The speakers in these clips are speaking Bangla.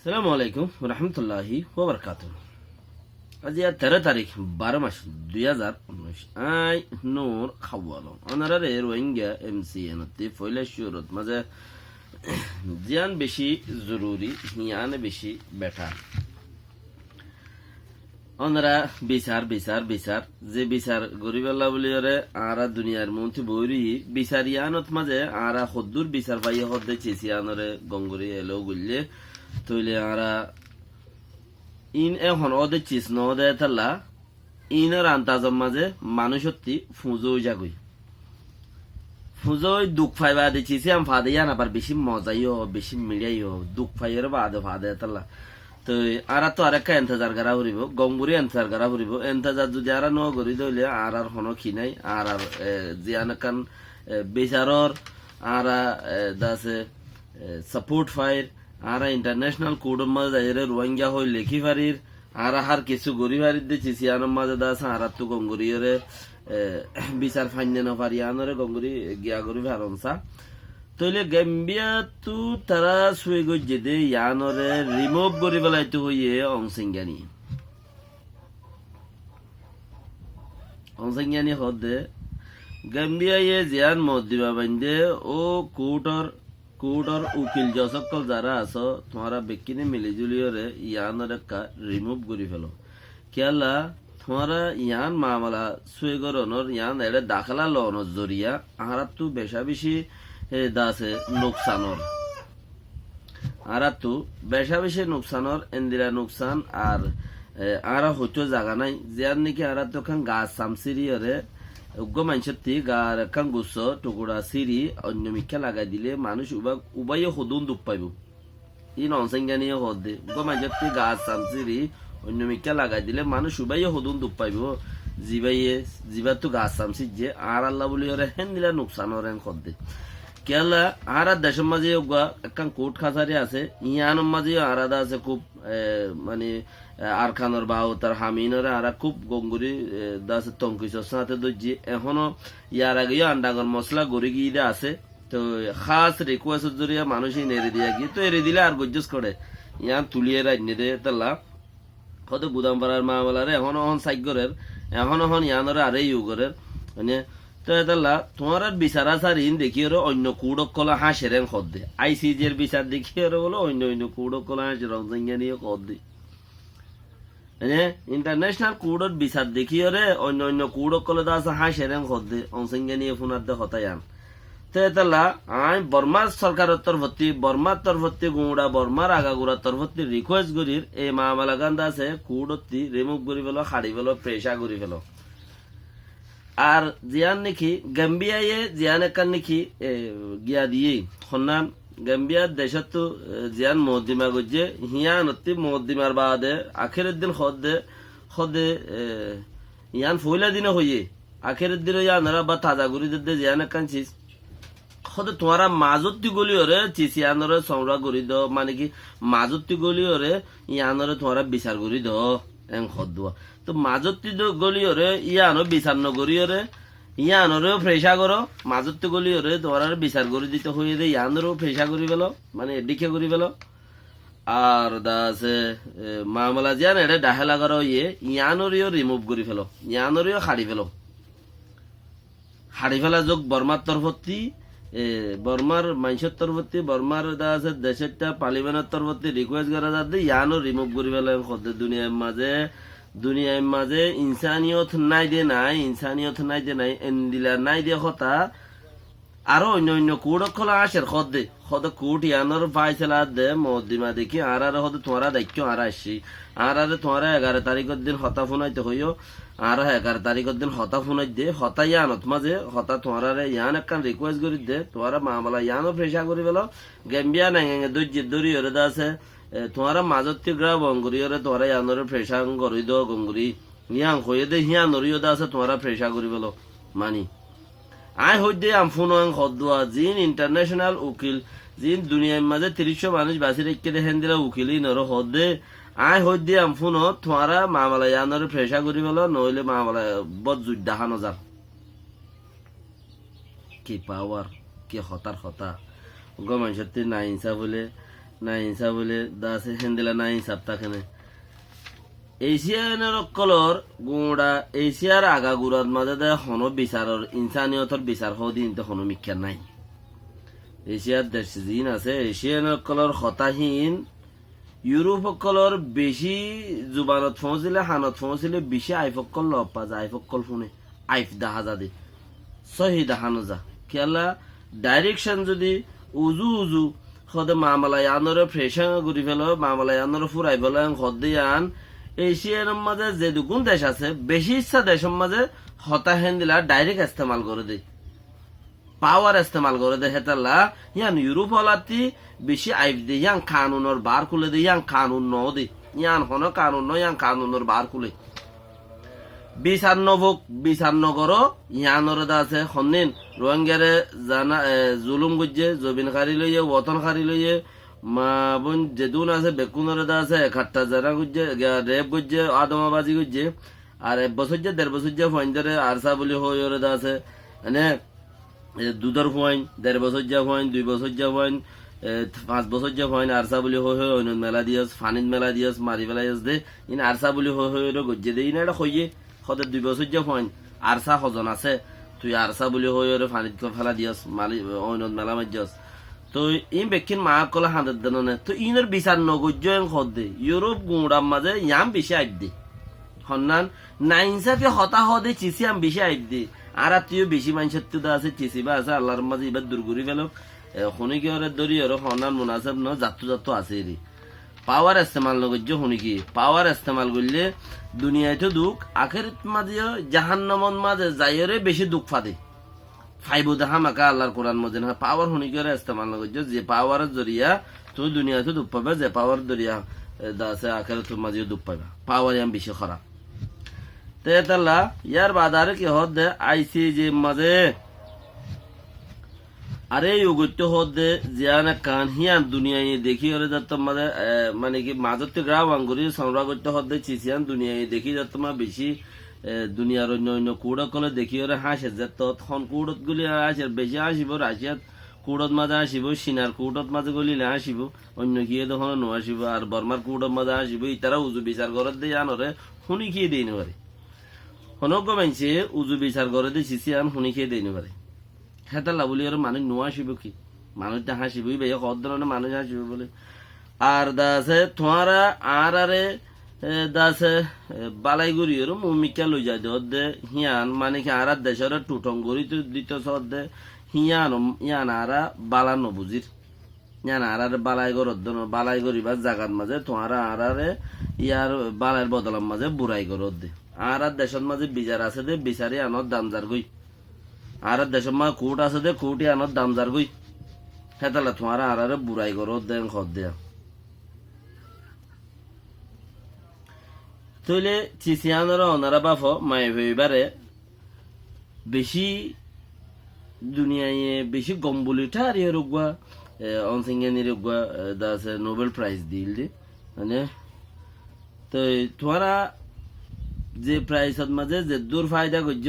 সালামু আলাইকুম রহমতুল্লাহি ওবরকাতুহ। আজ 13 তারিখ 12 মাস 2019 আই নূর খাওয়ালো অনারারে রোহিঙ্গা এমসিএনতে ফইলে শুরুত মাঝে জিয়ান বেশি জরুরি হিয়ান বেশি বেটা অনারা বিচার বিচার বিচার যে বিচার গরিবাল্লা বলি ওরে আরা দুনিয়ার মন্ত্রী বৈরি বিচার ইয়ানত মাঝে আরা হদ্দুর বিচার পাইয়া হদ্দে চেসিয়ানরে গঙ্গরি এলো গুললে তৈলে আরা ইন এখন ওদের চিস নদে তাল্লা ইনের আন্তাজম মাঝে মানুষত্তি ফুঁজো জাগুই ফুঁজোই দুঃখ ফাইবা দিচ্ছি আম ফাদে ইয়ান আবার বেশি মজাইও বেশি মিড়াইও দুঃখ ফাইয়ের বাদে ফাদে তাল্লা তো আরা তো আরেকটা এন্তজার গারা ফুরিব গঙ্গুরি এন্তজার গারা ফুরিব এন্তজার যদি আরা ন করি দইলে আর হন খিনাই আর জিয়ান কান বিচারর আরা দাসে সাপোর্ট ফাইর আরা ইন্টারন্যাশনাল কোর্টের মাঝে রোহিঙ্গা হই লেখি ফারির আর হার কিছু গরি ফারির দিচ্ছি সিয়ানোর মাঝে দাস আর তো গঙ্গুরিয়রে বিচার ফাইনে না পারি আনরে গঙ্গুরি গিয়া করি ভারনসা তইলে গাম্বিয়া তু তারা শুয়ে গজ্জে দে ইয়ানরে রিমুভ করি বেলাইতে হইয়ে অংসিঙ্গানি হদে গাম্বিয়া ইয়ে জিয়ান মত দিবা বাইন্দে ও কোর্টর উকিল সকল যারা আছো তোমারা বেকিনে মিলি জুলিয়রে ইয়ানর একটা রিমুভ করি ফেলো কেলা তোমারা ইয়ান মামলা শুয়ে গরনর ইয়ান এড়ে দাখলা লনর জরিয়া আহারাত তু বেশা বেশি দাসে নুকসানর আরাতু বেশা বেশি নুকসানর এন্দিরা নুকসান আর আরা হইতো জায়গা নাই জিয়ার নাকি আরা তো খান গাছ সামসিরিয়রে উগ্র মানুষের গার খান গুছ টুকুরা সিরি অন্য মিখ্যা লাগাই দিলে মানুষ উবাইও হদুন দুঃখ পাইব ই ননসেঙ্গানিও হদ দে উগ্র মানুষের গাছ সামসিরি অন্য মিখ্যা লাগাই দিলে মানুষ উবাইও হদুন দুঃখ পাইব জিবার তো গাছ সামসি যে আর আল্লাহ বলি ওরে হেন দিলা নুকসান ওর হেন খদ দে কেলা আর দেশের মাঝে একখান কোর্ট খাসারি আছে ইয়ানোর মাঝে আলাদা আছে খুব মানে আরখানোর বাহু তার হামিনরে আর খুব গঙ্গুরি দাস তঙ্কিসর সাথে দর্জি এখনো ইয়ার আগে আন্ডাগর মশলা গড়ি গিয়ে আছে তো খাস রিকোয়েস্ট জরিয়া মানুষই নেড়ে দিয়া গিয়ে তো এড়ে দিলে আর গজ্জস করে ইয়ান তুলিয়ে রাজনে দে তাল্লা কত বুদাম পাড়ার মামলারে এখন সাইগরের এখন ইয়ানরে আরে ইউগরের মানে তো এদাল্লা তোমার বিচার আচার ইন দেখিয়ে অন্য কুড়ক কলা হাঁসের খদ দে আইসিজের বিচার দেখিয়ে বলো অন্য কুড়ক কলা হাঁসের রংজঙ্গা নিয়ে খদ দে ইন্টারন্যাশনাল কোর্টের বিচার দেখিয়ে অন্য কুড়ক কলে আছে হাঁসের খদ দে অংসঙ্গা নিয়ে ফোনার দে হতাই আন তো এদাল্লা আই বর্মার সরকারের তরফতি বর্মার তরফতি গুঁড়া বর্মার আগাগুড়ার তরফতি রিকোয়েস্ট করির এই মামলা গান্ধা আছে কুড়তি রিমুভ করি ফেলো হাড়ি ফেলো প্রেসা করি ফেলো আর জিয়ান নাকি গাম্বিয়ায় জিয়ান একান নাকি গিয়া দিয়ে সন্ধান গাম্বিয়ার দেশত তো জিয়ান মহদিমা গজ্জে হিয়ান অতি মহদিমার বাদে আখের দিন খদে ইয়ান ফইলা দিনে হইয়ে আখের দিন ইয়ানরা বা তাজা গুড়ি দে জিয়ান একান চিস খদে তোমারা মাজতি গলি ওরে চিসিয়ানরে সংরা করি দ মানে কি মাজতি গলি ওরে ইয়ানরে তোমারা বিচার করি দ এং খদুয়া তো মাজতি গলিয়রে ইয়ানো বিচার নগরিয়রে ইয়ানরেও ফ্রেশা করো মাজতি গলিয়রে তোমার বিচার করে দিতে হয়ে দে ইয়ানরেও ফ্রেশা করি পেলো মানে এদিকে করি পেলো আর দাসে মামলা জিয়ান এটা ডাহেলা করো ইয়ানরিও রিমুভ করি ফেলো ইয়ানরিও হারি ফেলা যোগ বর্মার তরফতি বর্মার মানুষের তরফতি বর্মার দাসে দেশের পার্লিমেন্টের তরফতি রিকোয়েস্ট করা যাতে ইয়ানো রিমুভ করি ফেলো দুনিয়ার মাঝে ইনসানিয়ত নাই দে নাই এন্দিলা নাই দে কথা আরো অন্য কুড়ক খোলা আসের খদে কুট ইয়ানোর ফাইসলা দে মদিমা দেখি আর হতে তোমারা দেখো আর আসছি আর তোমারা 11 তারিখের দিন হতা ফোনাইতে হইও আর 11 তারিখের দিন হতা ফোনাই দে হতা ইয়ানত মাঝে হতা তোমারা ইয়ান একখান রিকোয়েস্ট করি দে তোমারা মামলা ইয়ানো ফ্রেশা করি পেল গেম্বিয়া নাই দরি হরে আছে তোমারা মাজতি গ্রা বঙ্গুরিয়রে তোরা ইয়ানরে ফ্রেশা করি দ গঙ্গুরি ইয়াং হয়ে দে হিয়া নরিও দা আছে তোমরা ফ্রেশা করি বলো মানি আই হই দে আম ফোন হদুয়া জিন ইন্টারন্যাশনাল উকিল জিন দুনিয়ার মাঝে 300 মানুষ বাসি রেখে দেখেন দিলা উকিলই নর হদ দে আই হই দে আম ফোন তোমরা মামলা ইয়ানরে ফ্রেশা করি বলো নইলে মামলা বদ যুদ্ধ দেখানো যার কি পাওয়ার কি হতার হতা গো মানুষের না ইনসাফ হলে না ইনসাফ বলে দাসে হেন্দিলা না ইনসাফ থাকে না এশিয়ানের কলর গুড়া এশিয়ার আগা গুড়ার মাঝে দে হন বিচারর ইনসানিয়তর বিচার হদিন তো হন মিক্ষা নাই এশিয়ার দেশ জিন আছে এশিয়ানের কলর হতাহীন ইউরোপ কলর বেশি জুবানত পৌঁছিলে হানত পৌঁছিলে বেশি আইফকল লপা যায় আইফকল শুনে আইফ দাহা যা দে সহি দাহানো যা খেলা ডাইরেকশন যদি উজু উজু সদে মামালাই আনরে ফ্রেশাং ঘুরি ফেল মামালাই আনরে ফুরাই ফেল সদে আন এশিয়ার মাঝে যে দুগুণ দেশ আছে বেশি ইচ্ছা দেশের মাঝে হতাহেন দিলা ডাইরেক্ট ইস্তেমাল করে দেয় পাওয়ার ইস্তেমাল করে দেয় হেতাল্লা ইয়ান ইউরোপ হলাতি বেশি আইফ দে ইয়ান কানুনের বার খুলে দে ইয়ান কানুন ন দে ইয়ান হন কানুন ন ইয়ান কানুনের বার খুলে বিচার নগর ইয়ানর আছে সন্নিন রোহিঙ্গারে জানা জুলুম গুজে জবিন খারি লইয়ে ওতন খারি লইয়ে মা বোন যেদুন আছে বেকুনের আছে 71,000 গুজে রেপ গুজে আদমাবাজি গুজে আর 1 বছর যে 1.5 বছর যে ফাইন্ডারে আরসা বলি হই ওরে আছে মানে দুধর ফাইন 1.5 বছর যে ফাইন 2 বছর যে ফাইন 5 বছর যে ফাইন আরসা বলি হই হই অন্য মেলা দিয়াস ফানিন মেলা দিয়াস মারি ফেলাইস দে ইন আরসা বলি হই হই ওরে গুজে দে ইন এটা হইয়ে সদে 2 বছর যে ফাইন আরসা হজন আছে তুই আরসা বলি হই ওরে ফানিত ফেলা দিয়াস মারি অন্য মেলা মাজ্জাস তো ইন বেকিন মা কলা হাঁদের দেন না তো ইনের বিচার নগজ্য দে ইউরোপ গুড়ার মাঝে ইয়াম বেশি আইব দে হন্নান না ইনসাফে হতা হদে চিসি আম বেশি আইব দে আর তুইও বেশি মানুষের তো আছে চিসি বা আছে আল্লাহর মাঝে এবার দূরগুড়ি ফেল শুনি কি ওরে দরি ওর হন্নান মুনাসেব ন যাত্তু আছে রে পাওয়ার ইস্তেমাল নগজ্য শুনি কি পাওয়ার ইস্তেমাল করলে দুনিয়ায় তো দুঃখ আখের মাঝে জাহান্নামন মাঝে যাইরে বেশি দুঃখ ফাদে ফাইবো দেখা মাকা আল্লাহর কোরআন মধ্যে না পাওয়ার শুনি করে ইস্তেমাল না করছো যে পাওয়ারের জরিয়া তুই দুনিয়াতে দুঃখ পাবে যে পাওয়ার জরিয়া আছে আখের তোর মাঝে দুঃখ পাবে পাওয়ার ইয়াম বেশি খারাপ তে তাল্লা ইয়ার বাদারে কি হদ দে আইসি যে মাঝে আরে ইউগত্য হদ দে জিয়ান কান হিয়ান দুনিয়ায় দেখি ওরে যাত মাঝে মানে কি মাজতে গ্রাম আঙ্গুরি সংগ্রহ করতে হদ দে চিসিয়ান দুনিয়ায় দেখি যাত মা বেশি দুনিয়ার অন্য অন্য কুড়ক কলে দেখি ওরা হাসে যে তখন কুড়ত গুলি আসে বেশি আসিব রাশিয়াত কুড়ত মাঝে আসিব সিনার কুড়ত মাঝে গলিলে আসিব অন্য কিয়ে তখন নো আসিব আর বর্মার কুড়ত মাঝে আসিব ইতারা উজু বিচার ঘরত দিয়ে আনরে শুনি খেয়ে দিয়ে নিবারে হনক মানছে উজু বিচার ঘরে দিয়ে চিচি আন শুনি খেয়ে দিয়ে নিবারে হেতাল্লা বলি ওর মানুষ নো আসিব কি মানুষটা হাসিব বে কত ধরনের মানুষ আসিব বলে আর দাসে তোমারা আর আরে দাসে বালাইগুড়ি ওর মুমিকা লই যায় দে হিয়ান মানে কি আর দেশের টুটং গড়ি তো দিত দে হিয়ান ইয়ান আরা বালা নবুজির ইয়ান আর বালাই গড়ি বা জাগার মাঝে তোমারা আরে ইয়ার বালাইয়ের বদলার মাঝে বুড়াই গরত দে আর দেশের মাঝে বিচার আছে দে বিচারি আনত দামজার গই আর দেশের মাঝে কোর্ট আছে দে কোর্টে আনত দামজার গই হেতালা তোমারা আরে বুড়াই গরত দেন খদ দেয়া তইলে চিচিয়ানোর অনারা বাফ মাই ভাইবারে বেশি দুনিয়ায় বেশি গম্বুলিটা আর রোগুয়া অনসিঙ্গানি রোগুয়া দাসে নোবেল প্রাইজ দিল দে মানে তো তোমারা যে প্রাইজত মাঝে যে দূর ফায়দা করছ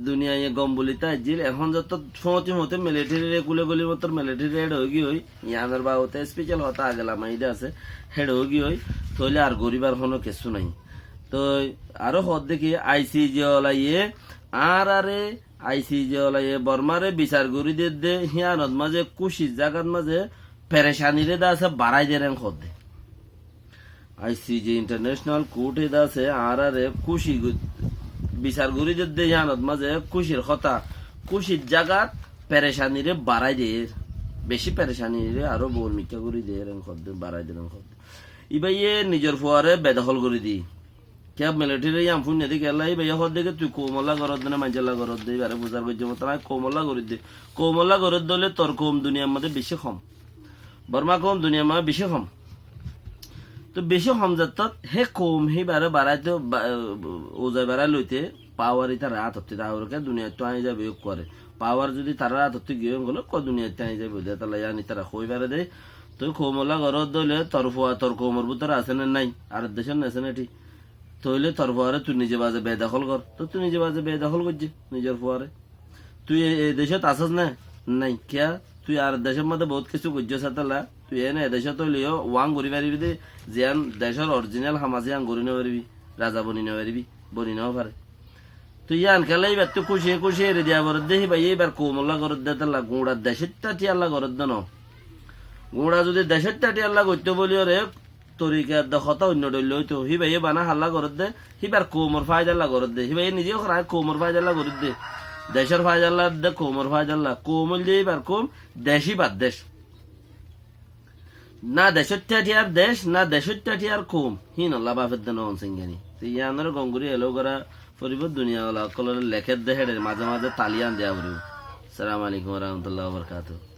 দুনিয়ায় গম্বুলিতা জিল এখন যত ফোঁতি মতে মিলিটারি কুলে গলি মতো মিলিটারি হেড হয়ে হই ইয়ানোর বা হতে স্পেশাল হতা আগেলা মাইদা আছে হেড হয়ে হই তইলে আর গরিবার কোনো কিছু নাই তো আরো হদ দেখি আইসিজি ওলাইয়ে আর আরে আইসিজি ওলাইয়ে বর্মারে বিচার করি দে হিয়ানত মাঝে কুশি জাগাত মাঝে পেরেশানিরে দা আছে বাড়াই দেন হদ দে আইসিজি ইন্টারন্যাশনাল কোর্টে দা আছে আর আরে কুশি বিচার করি দে হিয়ানত মাঝে কুশির কথা কুশির জাগাত পেরেশানিরে বাড়াই দে বেশি পেরেশানিরে আরো বল মিকা করি দে হদ দে বাড়াই দেন হদ ইবাইয়ে নিজের ফুয়ারে বেদখল করে দি क्या मिलिटारी याम फुन नदी केला ही भैया होद देके तू कोमला करत ना मंजला करत दे बारे बुजार को जमत ना कोमला करत दले तोर कोम दुनिया मध्ये बेশি কম बर्मा कोम दुनिया मध्ये बेশি কম তো বেশি কম যাত্তত হে কোম হে বারে বাড়াইতে ওজাই বাড়াই লইতে পাওয়ার ইতা রাত হতে তাহলে দুনিয়া তো আই যাবে করে পাওয়ার যদি তারা রাত হতে গিয়ে গেল ক দুনিয়াতে আই যাবে দে তাহলে ইয়ানি তারা কই বারে দে তুই কোমলা করত দলে তোর ফুয়া তোর কোমর ভিতর আছে না নাই আর দেশের নেছে না ঠিক তইলে তোর ফুয়ারে তুই নিজে বাজে বেদখল কর তো তুই নিজে বাজে বেদখল করছি নিজের ফুয়ারে তুই এই দেশত আসস না নাই কিয়া তুই আর দেশের মধ্যে বহুত কিছু করছিস তাহলে তুই এনে এদেশে তো লিও ওয়াং ঘুরি পারিবি দে যেন দেশের অরিজিনাল হামাজি আং ঘুরি না পারিবি রাজা বনি না পারিবি বনি নাও পারে তুই ইয়ান খেলে এবার তুই খুশি খুশি এরে দিয়া বরদ দে ভাই এবার কোমল্লা করত দে তাল্লা গুঁড়া দেশের টাটি আল্লাহ করত দে ন গুঁড়া যদি দেশের টাটি আল্লাহ করতে বলিও রে তরিকার দখতা অন্য ডইল হইতো হি ভাই বানা হাল্লা করত দে হিবার কোমর ফায়দাল্লা করত দে হি ভাই নিজেও খায় কোমর ফায়দাল্লা করত দে দেশের ফায়দাল্লা দে কোমর ফায়দাল্লা কোমল দিয়ে এবার কম দেশই বাদ দেশ না দেশের টাটিয়ার দেশ না দেশের টাটিয়ার কম হিন আল্লাহ বাফের দেন অনসিংগানি ইয়ানোর গঙ্গুরি এলো করা পরিব দুনিয়া লেখের দেহের মাঝে মাঝে তালিয়ান দেয়া পড়িব। আসসালামু আলাইকুম ওয়া রাহমাতুল্লাহি ওয়া বারাকাতুহু।